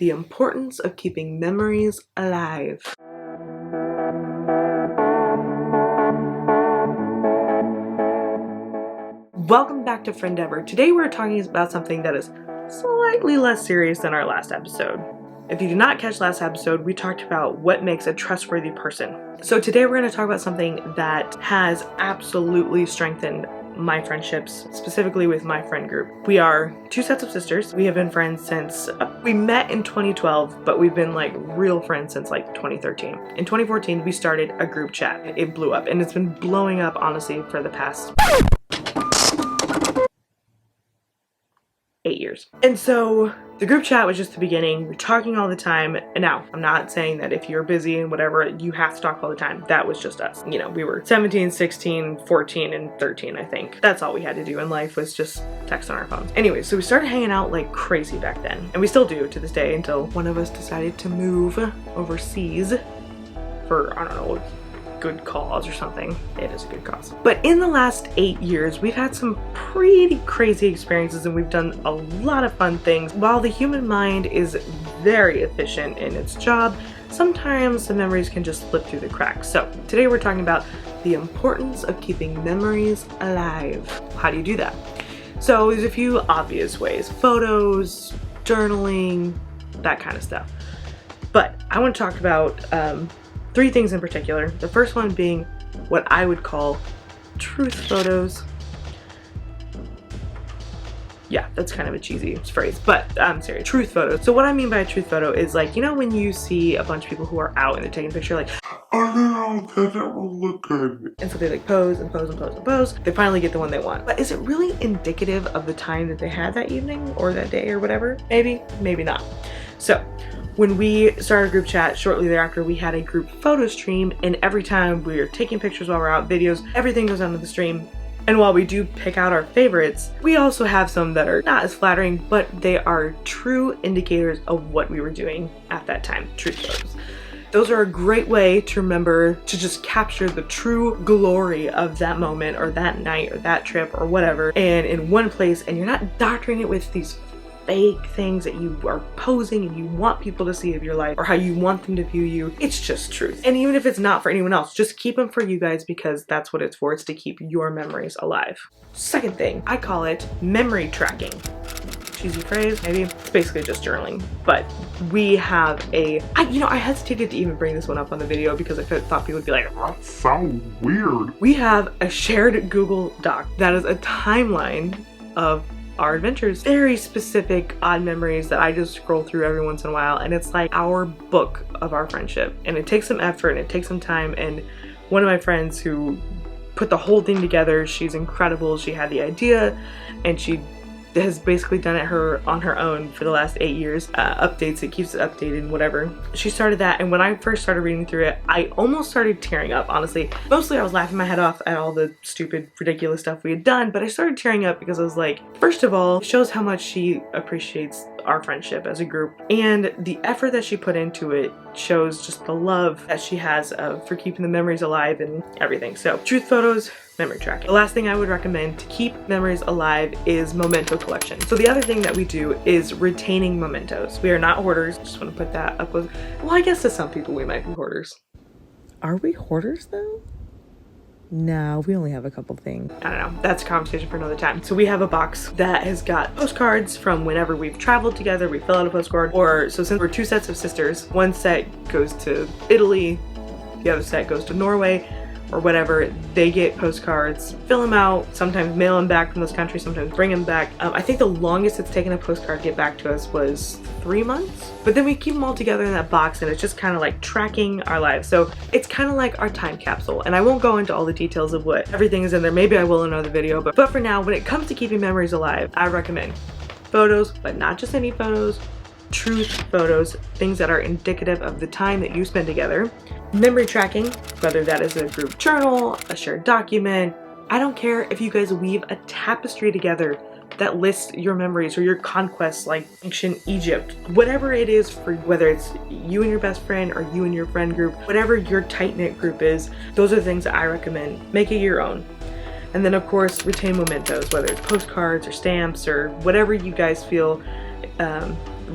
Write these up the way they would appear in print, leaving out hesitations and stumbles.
the importance of keeping memories alive. Welcome back to ɪnˈdevə. Today we're talking about something that is slightly less serious than our last episode. If you did not catch last episode, we talked about what makes a trustworthy person. So today we're going to talk about something that has absolutely strengthened my friendships, specifically with my friend group. We are two sets of sisters. We have been friends since we met in 2012, but we've been like real friends since like 2013. In 2014, we started a group chat. It blew up, and it's been blowing up honestly for the past 8 years. And so the group chat was just the beginning. We're talking all the time. And now I'm not saying that if you're busy and whatever, you have to talk all the time. That was just us. You know, we were 17, 16, 14, and 13, I think. That's all we had to do in life was just text on our phones. Anyway, so we started hanging out like crazy back then. And we still do to this day until one of us decided to move overseas for, I don't know, good cause or something. It is a good cause. But in the last 8 years, we've had some pretty crazy experiences and we've done a lot of fun things. While the human mind is very efficient in its job, sometimes the memories can just slip through the cracks. So today we're talking about the importance of keeping memories alive. How do you do that? So there's a few obvious ways: photos, journaling, that kind of stuff. But I want to talk about 3 things in particular. The first one being what I would call truth photos. Yeah, that's kind of a cheesy phrase, but I'm serious. Truth photos. So what I mean by a truth photo is, like, you know when you see a bunch of people who are out and they're taking a picture, like, oh no, that will look good. And so they like pose and pose and pose and pose. They finally get the one they want. But is it really indicative of the time that they had that evening or that day or whatever? Maybe, maybe not. So when we started a group chat, shortly thereafter, we had a group photo stream, and every time we were taking pictures while we're out, videos, everything goes onto the stream. And while we do pick out our favorites, we also have some that are not as flattering, but they are true indicators of what we were doing at that time. Truth photos. Those are a great way to remember to just capture the true glory of that moment or that night or that trip or whatever, and in one place, and you're not doctoring it with these fake things that you are posing and you want people to see of your life or how you want them to view you. It's just truth. And even if it's not for anyone else, just keep them for you guys, because that's what it's for. It's to keep your memories alive. Second thing, I call it memory tracking. Cheesy phrase, maybe. It's basically just journaling. But we have I hesitated to even bring this one up on the video because I thought people would be like, that sounds weird. We have a shared Google Doc that is a timeline of our adventures. Very specific odd memories that I just scroll through every once in a while, and it's like our book of our friendship. And it takes some effort and it takes some time, and one of my friends who put the whole thing together, she's incredible. She had the idea and she has basically done it on her own for the last 8 years. Updates it, keeps it updated and whatever. She started that, and when I first started reading through it, I almost started tearing up, honestly. Mostly I was laughing my head off at all the stupid, ridiculous stuff we had done, but I started tearing up because I was like, first of all, it shows how much she appreciates our friendship as a group, and the effort that she put into it shows just the love that she has for keeping the memories alive and everything. So truth photos, memory tracking. The last thing I would recommend to keep memories alive is Memento Collection. So the other thing that we do is retaining mementos. We are not hoarders. Just want to put that up with, well, I guess to some people we might be hoarders. Are we hoarders though? No, we only have a couple things. I don't know. That's a conversation for another time. So we have a box that has got postcards from whenever we've traveled together. We fill out a postcard. So since we're 2 sets of sisters, one set goes to Italy, the other set goes to Norway, or whatever. They get postcards, fill them out, sometimes mail them back from those countries, sometimes bring them back. I think the longest it's taken a postcard to get back to us was 3 months. But then we keep them all together in that box, and it's just kind of like tracking our lives. So it's kind of like our time capsule. And I won't go into all the details of what everything is in there. Maybe I will in another video. But for now, when it comes to keeping memories alive, I recommend photos, but not just any photos. Truth photos, things that are indicative of the time that you spend together. Memory tracking, whether that is a group journal, a shared document. I don't care if you guys weave a tapestry together that lists your memories or your conquests, like ancient Egypt. Whatever it is, for whether it's you and your best friend or you and your friend group, whatever your tight-knit group is, those are the things that I recommend. Make it your own. And then of course, retain mementos, whether it's postcards or stamps or whatever you guys feel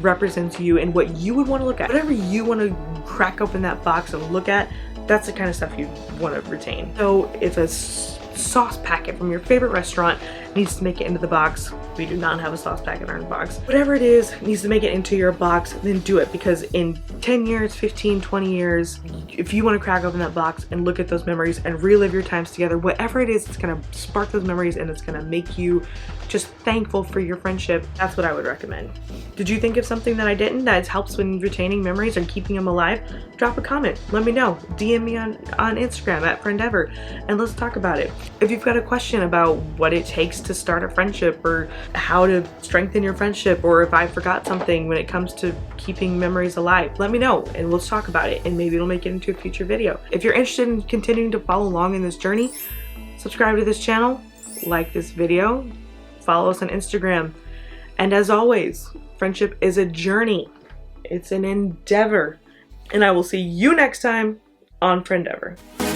represents you and what you would want to look at. Whatever you want to crack open that box and look at, that's the kind of stuff you want to retain. So if a sauce packet from your favorite restaurant needs to make it into the box, we do not have a sauce packet in our box. Whatever it is needs to make it into your box, then do it, because in 10 years, 15, 20 years, if you want to crack open that box and look at those memories and relive your times together, whatever it is, it's going to spark those memories and it's going to make you just thankful for your friendship. That's what I would recommend. Did you think of something that I didn't that helps when retaining memories and keeping them alive? Drop a comment, let me know. DM me on Instagram at @frend_ever and let's talk about it. If you've got a question about what it takes to start a friendship or how to strengthen your friendship, or if I forgot something when it comes to keeping memories alive, let me know and let's talk about it, and maybe it'll make it into a future video. If you're interested in continuing to follow along in this journey, subscribe to this channel, like this video, follow us on Instagram, and as always, friendship is a journey. It's an endeavor, and I will see you next time on ɪnˈdevə.